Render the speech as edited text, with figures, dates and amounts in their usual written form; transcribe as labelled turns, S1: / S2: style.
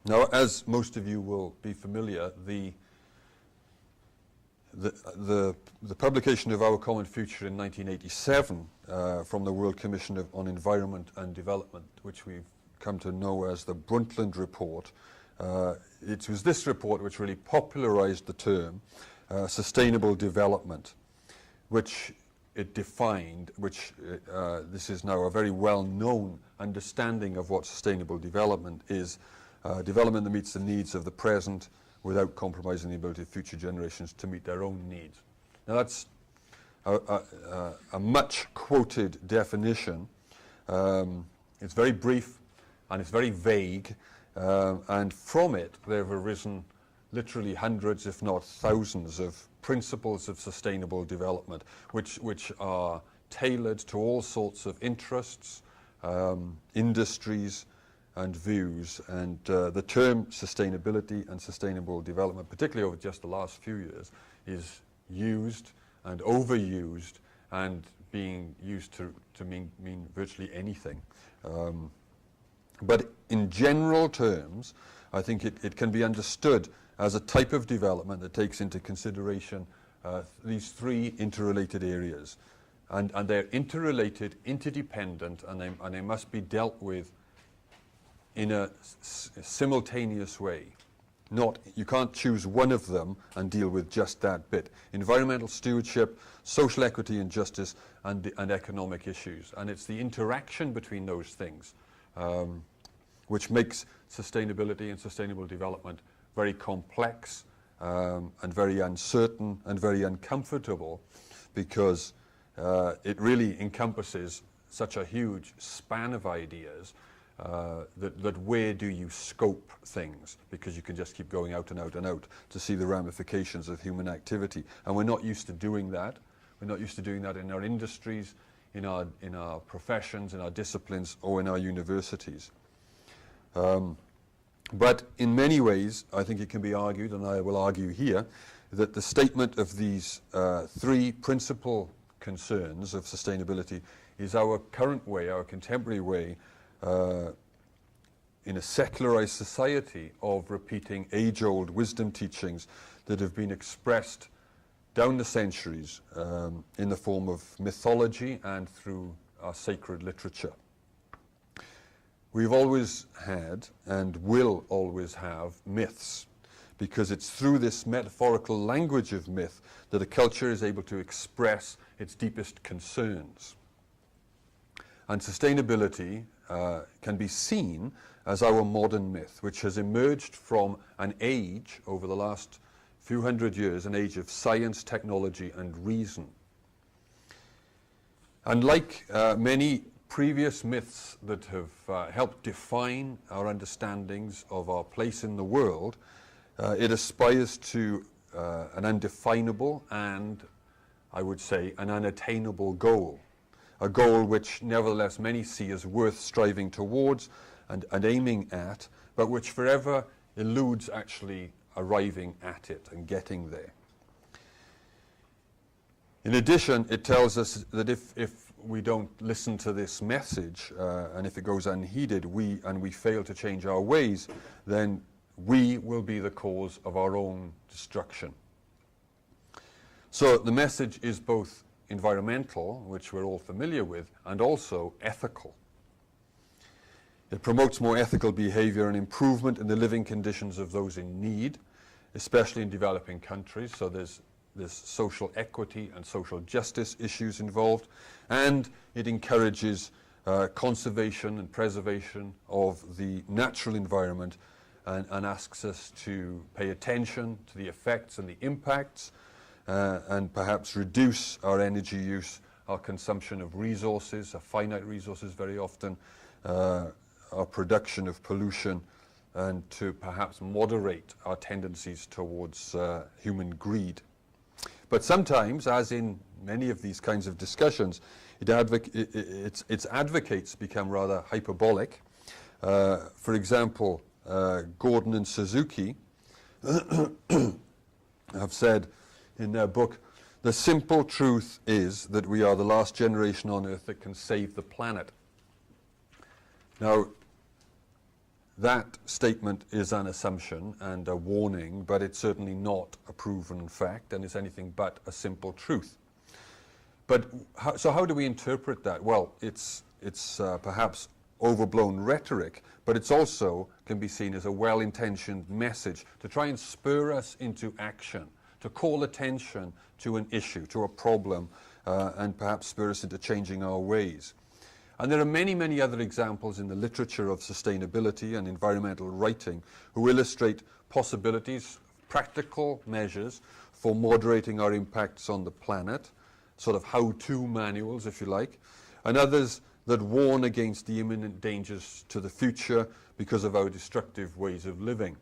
S1: Now, as most of you will be familiar, the publication of Our Common Future in 1987 from the World Commission on Environment and Development, which we've come to know as the Brundtland Report, it was this report which really popularized the term sustainable development, which it defined, this is now a very well-known understanding of what sustainable development is. Development that meets the needs of the present without compromising the ability of future generations to meet their own needs. Now that's a much quoted definition. It's very brief and it's very vague, and from it there have arisen literally hundreds, if not thousands, of principles of sustainable development, which are tailored to all sorts of interests, industries, and views. And the term sustainability and sustainable development, particularly over just the last few years, is used and overused and being used to mean virtually anything. But in general terms, I think it can be understood as a type of development that takes into consideration these three interrelated areas. And they're interrelated, interdependent, and they must be dealt with in a simultaneous way. You can't choose one of them and deal with just that bit. Environmental stewardship, social equity and justice, and economic issues. And it's the interaction between those things which makes sustainability and sustainable development very complex and very uncertain and very uncomfortable, because it really encompasses such a huge span of ideas that where do you scope things, because you can just keep going out and out and out to see the ramifications of human activity. And we're not used to doing that. We're not used to doing that in our industries, in our professions, in our disciplines, or in our universities. But in many ways, I think it can be argued, and I will argue here, that the statement of these three principal concerns of sustainability is our current way, our contemporary way, in a secularized society, of repeating age-old wisdom teachings that have been expressed down the centuries in the form of mythology and through our sacred literature. We've always had and will always have myths, because it's through this metaphorical language of myth that a culture is able to express its deepest concerns. And sustainability can be seen as our modern myth, which has emerged from an age over the last few hundred years, an age of science, technology, and reason. And like many previous myths that have helped define our understandings of our place in the world, it aspires to an undefinable and, I would say, an unattainable goal. A goal which nevertheless many see as worth striving towards and aiming at, but which forever eludes actually arriving at it and getting there. In addition, it tells us that if we don't listen to this message, and if it goes unheeded, we fail to change our ways, then we will be the cause of our own destruction. So the message is both environmental, which we're all familiar with, and also ethical. It promotes more ethical behavior and improvement in the living conditions of those in need, especially in developing countries. So there's social equity and social justice issues involved, and it encourages conservation and preservation of the natural environment, and asks us to pay attention to the effects and the impacts, and perhaps reduce our energy use, our consumption of resources, our finite resources very often, our production of pollution, and to perhaps moderate our tendencies towards human greed. But sometimes, as in many of these kinds of discussions, its advocates become rather hyperbolic. For example, Gordon and Suzuki have said in their book, "The simple truth is that we are the last generation on Earth that can save the planet." Now, that statement is an assumption and a warning, but it's certainly not a proven fact, and it's anything but a simple truth. But so how do we interpret that? Well, it's perhaps overblown rhetoric, but it's also can be seen as a well-intentioned message to try and spur us into action, to call attention to an issue, to a problem, and perhaps spur us into changing our ways. And there are many, many other examples in the literature of sustainability and environmental writing who illustrate possibilities, practical measures for moderating our impacts on the planet, sort of how-to manuals, if you like, and others that warn against the imminent dangers to the future because of our destructive ways of living.